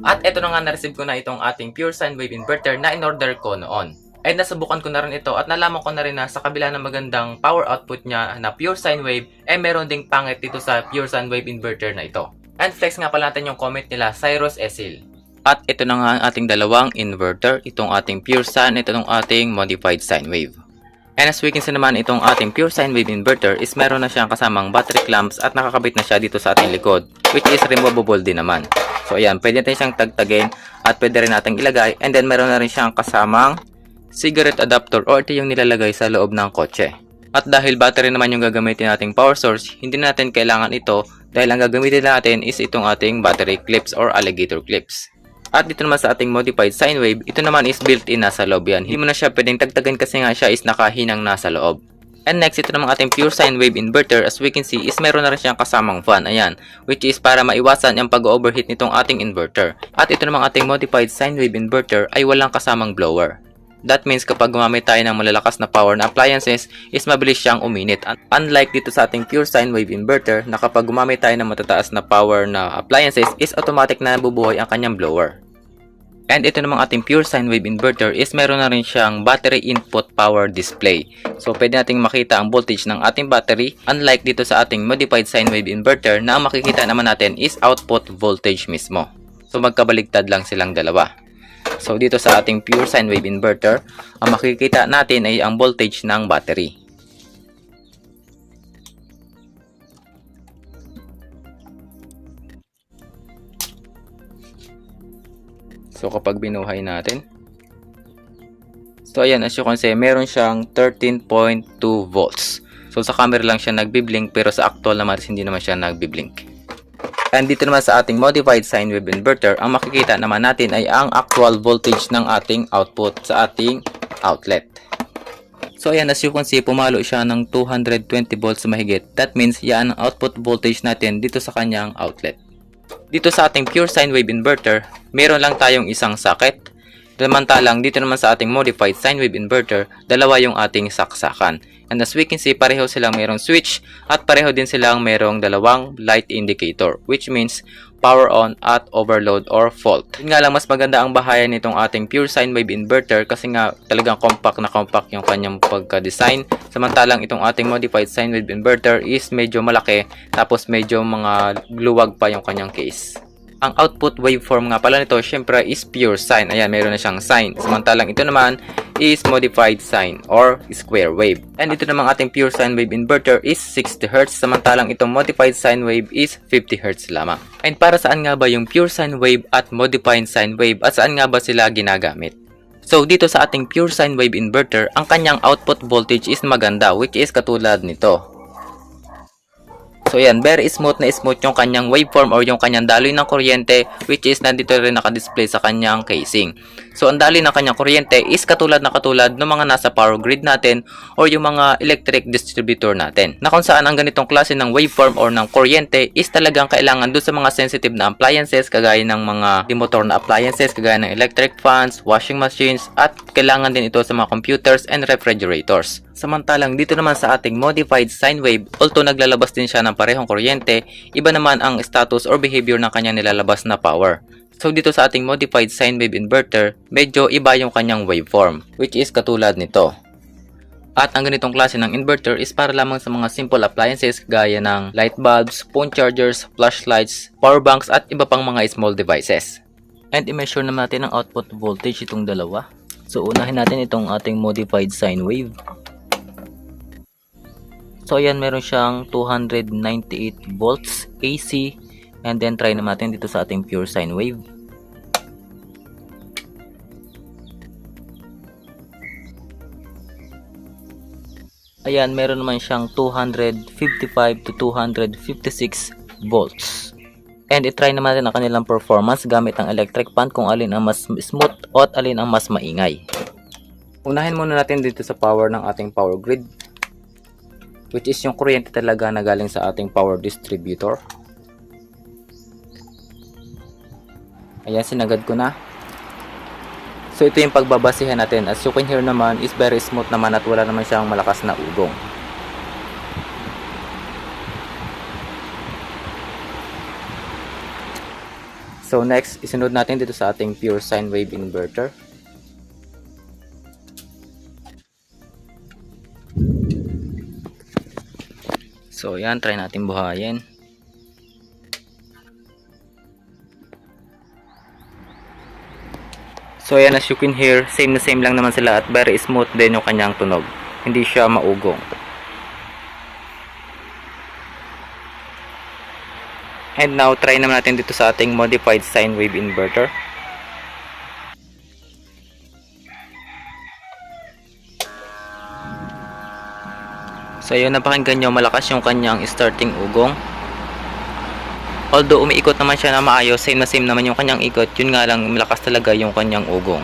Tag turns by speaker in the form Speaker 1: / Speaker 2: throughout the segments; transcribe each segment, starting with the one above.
Speaker 1: At eto na nga, na-receive ko na itong ating pure sine wave inverter na in-order ko noon. Ay nasubukan ko na rin ito at nalaman ko na rin na sa kabila ng magandang power output niya na pure sine wave, meron ding pangit dito sa pure sine wave inverter na ito. And flex nga pala natin yung comment nila, Cyrus Esil. At ito na nga ang ating dalawang inverter, itong ating pure sine, itong ating modified sine wave. And as we can see naman, itong ating pure sine wave inverter is meron na siyang kasamang battery clamps at nakakabit na siya dito sa ating likod, which is removable din naman. So ayan, pwede natin siyang tagtagin at pwede rin natin ilagay, and then meron na rin siyang kasamang cigarette adapter o ito yung nilalagay sa loob ng kotse. At dahil battery naman yung gagamitin nating power source, hindi natin kailangan ito dahil ang gagamitin natin is itong ating battery clips or alligator clips. At dito naman sa ating modified sine wave, ito naman is built-in nasa loob yan. Hindi mo na siya pwedeng tagtagan kasi nga siya is nakahinang nasa loob. And next, ito namang ating pure sine wave inverter, as we can see is meron na rin siyang kasamang fan, ayan, which is para maiwasan yung pag-overheat nitong ating inverter. At ito namang ating modified sine wave inverter ay walang kasamang blower. That means kapag gumamit tayo ng malalakas na power na appliances is mabilis siyang uminit. Unlike dito sa ating pure sine wave inverter na kapag gumamit tayo ng matataas na power na appliances is automatic na nabubuhay ang kanyang blower. And ito namang ating pure sine wave inverter is meron na rin siyang battery input power display. So pwede nating makita ang voltage ng ating battery, unlike dito sa ating modified sine wave inverter na ang makikita naman natin is output voltage mismo. So magkabaligtad lang silang dalawa. So dito sa ating pure sine wave inverter, ang makikita natin ay ang voltage ng battery. So kapag binuhay natin, so ayan, as you can see, meron siyang 13.2 volts. So sa camera lang siya nagbi-blink, pero sa actual naman hindi naman siya nagbi-blink. And dito naman sa ating modified sine wave inverter, ang makikita naman natin ay ang actual voltage ng ating output sa ating outlet. So ayan, as you can see, pumalo siya ng 220 volts mahigit. That means yan ang output voltage natin dito sa kanyang outlet. Dito sa ating pure sine wave inverter, meron lang tayong isang socket. Samantalang dito naman sa ating modified sine wave inverter, dalawa yung ating saksakan. And as we can see, pareho silang mayroong switch at pareho din silang mayroong dalawang light indicator, which means power on at overload or fault. Yun nga lang, mas maganda ang bahayan nitong ating pure sine wave inverter kasi nga talagang compact na compact yung kanyang pagka-design. Samantalang itong ating modified sine wave inverter is medyo malaki, tapos medyo mga luwag pa yung kanyang case. Ang output waveform nga pala nito, syempre, is pure sine. Ayan, meron na siyang sine. Samantalang ito naman is modified sine or square wave. And ito namang ating pure sine wave inverter is 60 Hz. Samantalang itong modified sine wave is 50 Hz lamang. And para saan nga ba yung pure sine wave at modified sine wave at saan nga ba sila ginagamit? So dito sa ating pure sine wave inverter, ang kanyang output voltage is maganda, which is katulad nito. So yan, very smooth na smooth yung kanyang waveform or yung kanyang daloy ng kuryente, which is nandito rin nakadisplay sa kanyang casing. So ang daloy ng kanyang kuryente is katulad ng mga nasa power grid natin or yung mga electric distributor natin. Na kung saan ang ganitong klase ng waveform or ng kuryente is talagang kailangan doon sa mga sensitive na appliances kagaya ng mga motor na appliances, kagaya ng electric fans, washing machines, at kailangan din ito sa mga computers and refrigerators. Samantalang dito naman sa ating modified sine wave, although naglalabas din siya ng parehong kuryente, iba naman ang status or behavior ng kanyang nilalabas na power. So dito sa ating modified sine wave inverter, medyo iba yung kanyang waveform, which is katulad nito. At ang ganitong klase ng inverter is para lamang sa mga simple appliances gaya ng light bulbs, phone chargers, flashlights, power banks, at iba pang mga small devices. And i-measure naman natin ang output voltage itong dalawa. So unahin natin itong ating modified sine wave. So ayan, meron siyang 298 volts AC, and then try naman natin dito sa ating pure sine wave. Ayan, meron naman siyang 255 to 256 volts. And i-try naman natin ang kanilang performance gamit ang electric fan kung alin ang mas smooth at alin ang mas maingay. Unahin muna natin dito sa power ng ating power grid, which is yung kuryente talaga na galing sa ating power distributor. Ayan, sinagad ko na. So ito yung pagbabasihan natin. As you can hear naman, is very smooth naman at wala naman siyang malakas na ugong. So next, isunod natin dito sa ating pure sine wave inverter. So yan, try natin buhayin. So yan, as you can hear, same na same lang naman sila at very smooth din yung kanyang tunog. Hindi siya maugong. And now, try naman natin dito sa ating modified sine wave inverter. So yun, napakinggan nyo, malakas yung kanyang starting ugong. Although umiikot naman siya na maayos, same na same naman yung kanyang ikot, yun nga lang, malakas talaga yung kanyang ugong.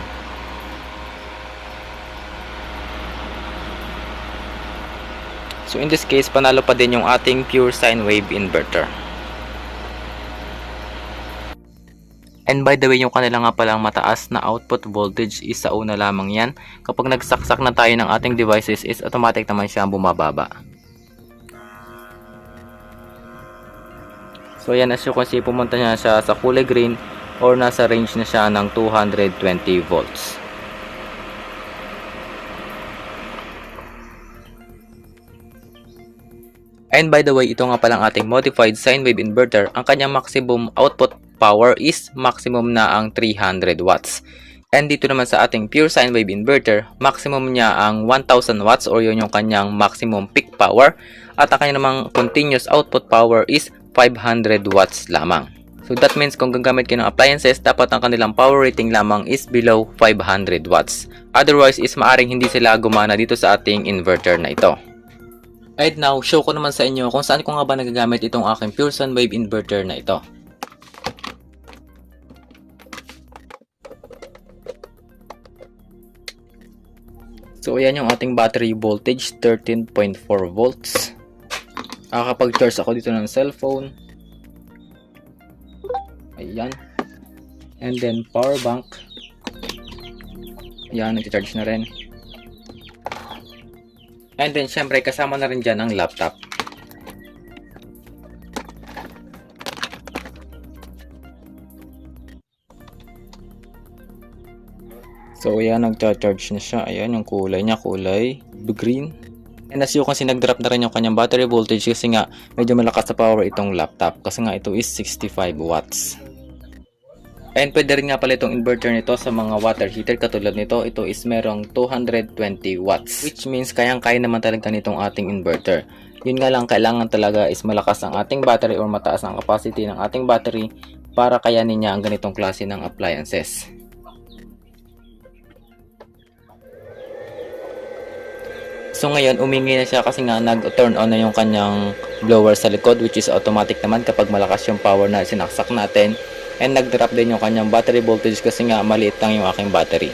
Speaker 1: So in this case, panalo pa din yung ating pure sine wave inverter. And by the way, yung kanila nga palang mataas na output voltage is sa una lamang yan. Kapag nagsaksak na tayo ng ating devices is automatic naman siya bumababa. So yan, as you can see, pumunta niya siya sa kulay green or nasa range na siya ng 220 volts. And by the way, ito nga palang ating modified sine wave inverter, ang kanyang maximum output power is maximum na ang 300 watts. And dito naman sa ating pure sine wave inverter, maximum niya ang 1000 watts or yun yung kanyang maximum peak power. At ang kanyang namang continuous output power is 500 watts lamang. So that means kung gagamit kayo ng appliances, dapat ang kanilang power rating lamang is below 500 watts. Otherwise is maaring hindi sila gumana dito sa ating inverter na ito. And now, show ko naman sa inyo kung saan ko nga ba nagagamit itong aking pure sine wave inverter na ito. So ayan yung ating battery voltage, 13.4 volts. Nakakapag-charge ako dito ng cellphone. Ayan. And then power bank. Ayan, nag-charge na rin. And then syempre kasama na rin dyan ang laptop. So ayan, nag-charge na siya. Ayan yung kulay niya, kulay green. And as you can see, nag-drop na rin yung kanyang battery voltage kasi nga medyo malakas sa power itong laptop. Kasi nga ito is 65 watts. And pwede rin nga pala itong inverter nito sa mga water heater katulad nito. Ito is merong 220 watts. Which means kayang-kaya naman talaga nitong ating inverter. Yun nga lang, kailangan talaga is malakas ang ating battery or mataas ang capacity ng ating battery para kayanin niya ang ganitong klase ng appliances. So ngayon, umingi na siya kasi nga nag-turn on na yung kanyang blower sa likod, which is automatic naman kapag malakas yung power na sinaksak natin. And nag-drop din yung kanyang battery voltage kasi nga maliit lang yung aking battery.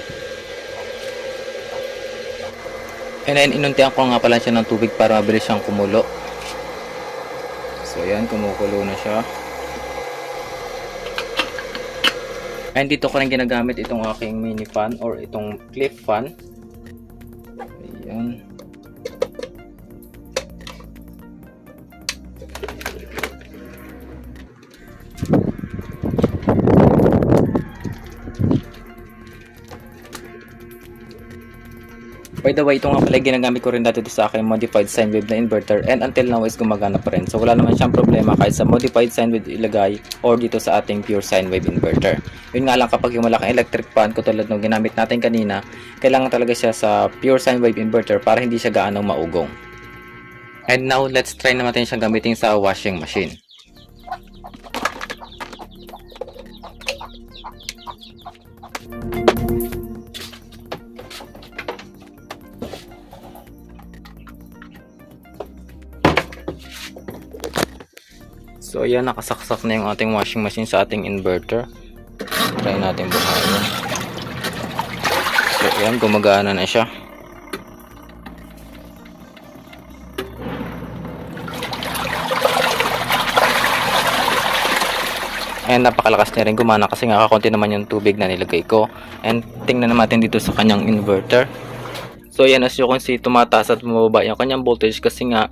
Speaker 1: And then inuntian ko nga pala siya ng tubig para mabilis siyang kumulo. So yan, kumukulo na siya. And dito ko rin ginagamit itong aking mini fan or itong clip fan. Ayan. By the way, ito nga pala ginagamit ko rin dati sa aking modified sine wave na inverter and until now is gumagana pa rin. So wala naman siyang problema kahit sa modified sine wave ilagay or dito sa ating pure sine wave inverter. Yun nga lang, kapag yung malaking electric fan katulad ng ginamit natin kanina, kailangan talaga siya sa pure sine wave inverter para hindi siya gaanong maugong. And now, let's try naman natin siyang gamitin sa washing machine. So ayan, nakasaksak na yung ating washing machine sa ating inverter. Try natin buhayin. So ayan, gumagana na siya. And napakalakas niya rin gumana kasi nga kakunti naman yung tubig na nilagay ko. And tingnan naman natin dito sa kanyang inverter. So yan, as you can see, tumataas at bumababa yung kanyang voltage kasi nga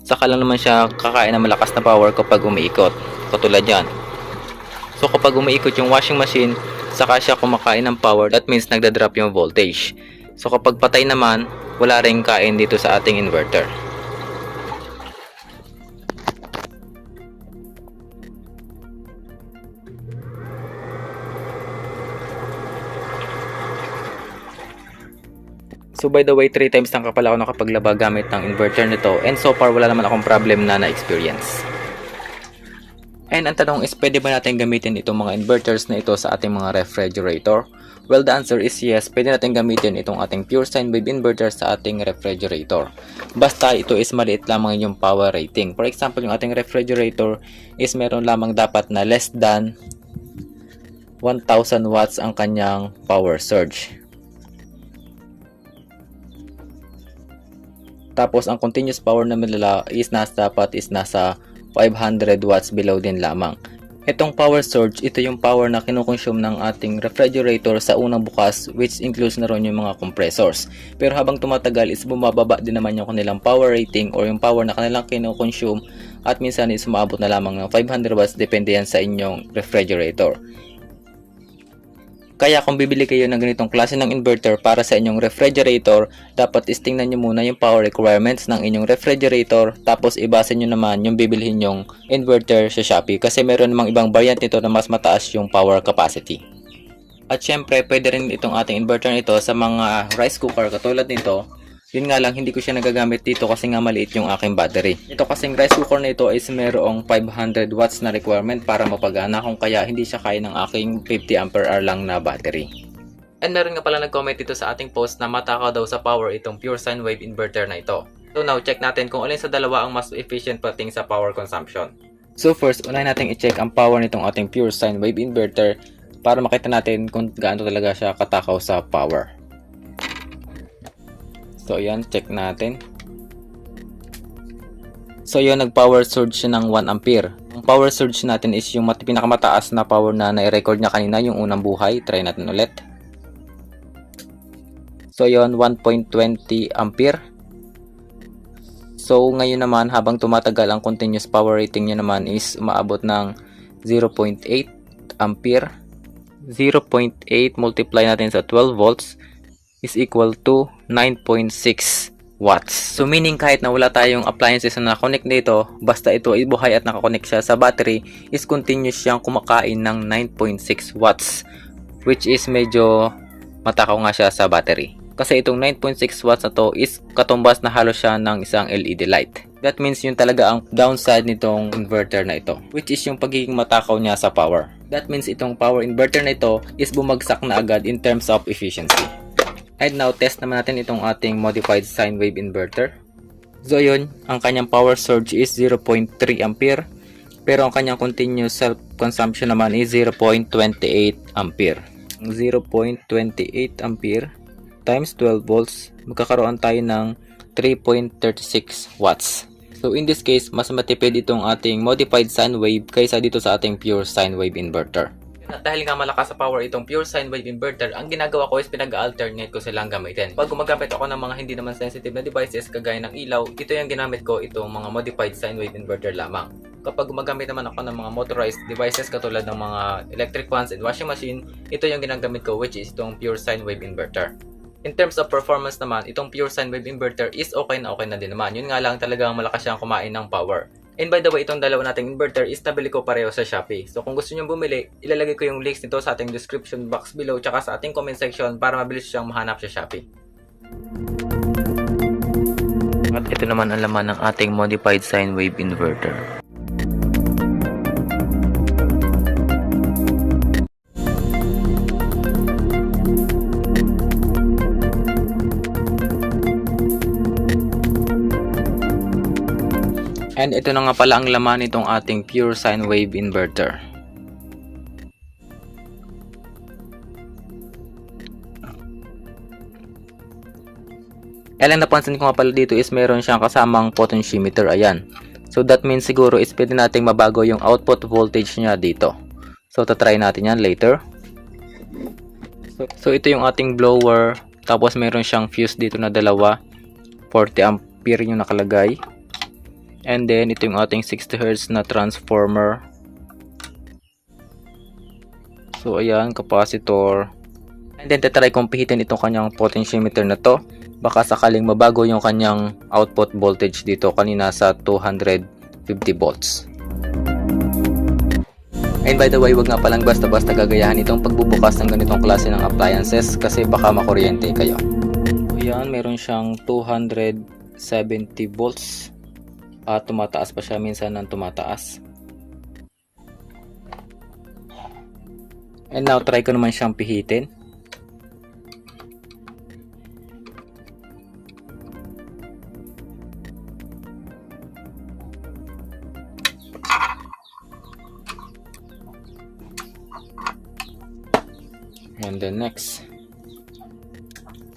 Speaker 1: saka lang naman siya kakain ng malakas na power kapag umiikot. Katulad yan. So kapag umiikot yung washing machine, saka siya kumakain ng power, that means nagda-drop yung voltage. So kapag patay naman, wala ring kain dito sa ating inverter. So by the way, 3 times lang kapala ako nakapaglaba gamit ng inverter nito, and so far wala naman akong problem na na-experience. And ang tanong is, pwede ba natin gamitin itong mga inverters na ito sa ating mga refrigerator? Well, the answer is yes, pwede natin gamitin itong ating pure sine wave inverter sa ating refrigerator. Basta ito is maliit lamang yung power rating. For example, yung ating refrigerator is meron lamang dapat na less than 1000 watts ang kanyang power surge. Tapos ang continuous power naman nila is dapat nasa 500 watts below din lamang. Itong power surge, ito yung power na kinukonsume ng ating refrigerator sa unang bukas, which includes na rin yung mga compressors. Pero habang tumatagal is bumababa din naman yung kanilang power rating or yung power na kanilang kinukonsume, at minsan is umaabot na lamang ng 500 watts depende yan sa inyong refrigerator. Kaya kung bibili kayo ng ganitong klase ng inverter para sa inyong refrigerator, dapat tingnan nyo muna yung power requirements ng inyong refrigerator, tapos ibase nyo naman yung bibilhin yung inverter sa Shopee, kasi meron namang ibang variant nito na mas mataas yung power capacity. At syempre, pwede rin itong ating inverter nito sa mga rice cooker katulad nito. Yun nga lang, hindi ko siya nagagamit dito kasi nga maliit yung aking battery. Ito kasing rice cooker na ito is merong 500 watts na requirement para mapagana, kung kaya hindi siya kaya ng aking 50 ampere hour lang na battery. And meron nga pala nag-comment dito sa ating post na matakaw daw sa power itong pure sine wave inverter na ito. So now, check natin kung alin sa dalawa ang mas efficient pating sa power consumption. So first, unahin natin i-check ang power nitong ating pure sine wave inverter para makita natin kung gaano talaga siya katakaw sa power. So ayan, check natin. So yun, nag-power surge siya ng 1 ampere. Ang power surge natin is yung pinakamataas na power na na-record niya kanina, yung unang buhay. Try natin ulit. So yun, 1.20 ampere. So ngayon naman, habang tumatagal, ang continuous power rating niya naman is umaabot ng 0.8 ampere. 0.8 multiply natin sa 12 volts is equal to 9.6 watts. So meaning kahit na wala tayong appliances na nakakonect dito, basta ito ay buhay at nakakonect siya sa battery, is continuous siyang kumakain ng 9.6 watts, which is medyo matakaw nga siya sa battery. Kasi itong 9.6 watts na to is katumbas na halos siya ng isang LED light. That means yun talaga ang downside nitong inverter na ito, which is yung pagiging matakaw niya sa power. That means itong power inverter na ito is bumagsak na agad in terms of efficiency. And now, test naman natin itong ating modified sine wave inverter. So yun, ang kanyang power surge is 0.3 ampere. Pero ang kanyang continuous self-consumption naman is 0.28 ampere. 0.28 ampere times 12 volts, magkakaroon tayo ng 3.36 watts. So in this case, mas matipid itong ating modified sine wave kaysa dito sa ating pure sine wave inverter. At dahil nga malakas sa power itong pure sine wave inverter, ang ginagawa ko is pinag-alternate ko silang gamitin. Pag gumagamit ako ng mga hindi naman sensitive na devices kagaya ng ilaw, ito yung ginamit ko, itong mga modified sine wave inverter lamang. Kapag gumagamit naman ako ng mga motorized devices katulad ng mga electric fans and washing machine, ito yung ginagamit ko, which is itong pure sine wave inverter. In terms of performance naman, itong pure sine wave inverter is okay na din naman. Yun nga lang, talagang malakas siyang kumain ng power. And by the way, itong dalawa nating inverter is nabili ko pareho sa Shopee. So kung gusto nyo bumili, ilalagay ko yung links nito sa ating description box below tsaka sa ating comment section para mabilis siyang mahanap sa Shopee. At ito naman ang laman ng ating modified sine wave inverter. And ito na nga pala ang laman nitong ating pure sine wave inverter. Ang napansin ko nga pala dito is meron siyang kasamang potentiometer, ayan. So that means siguro is pwede nating mabago yung output voltage niya dito. So tatry natin yan later. So ito yung ating blower, tapos meron siyang fuse dito na dalawa. 40 ampere yung nakalagay. And then, ito yung ating 60 Hz na transformer. So ayan, capacitor. And then tatry kong pihitin itong kanyang potentiometer na to. Baka sakaling mabago yung kanyang output voltage dito kanina sa 250 volts. And by the way, wag nga palang basta-basta gagayahan itong pagbubukas ng ganitong klase ng appliances kasi baka makuryente kayo. Ayan, meron siyang 270 volts. At tumataas pa siya minsan ng tumataas. And now, try ko naman siyang pihitin. And then next.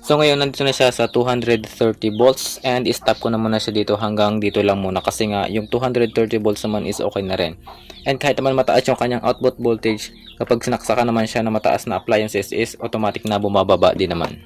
Speaker 1: So ngayon nandito na siya sa 230 volts and i-stop ko na muna siya dito hanggang dito lang muna kasi nga yung 230 volts naman is okay na rin. And kahit naman mataas yung kanyang output voltage, kapag sinaksakan naman siya na mataas na appliances is automatic na bumababa din naman.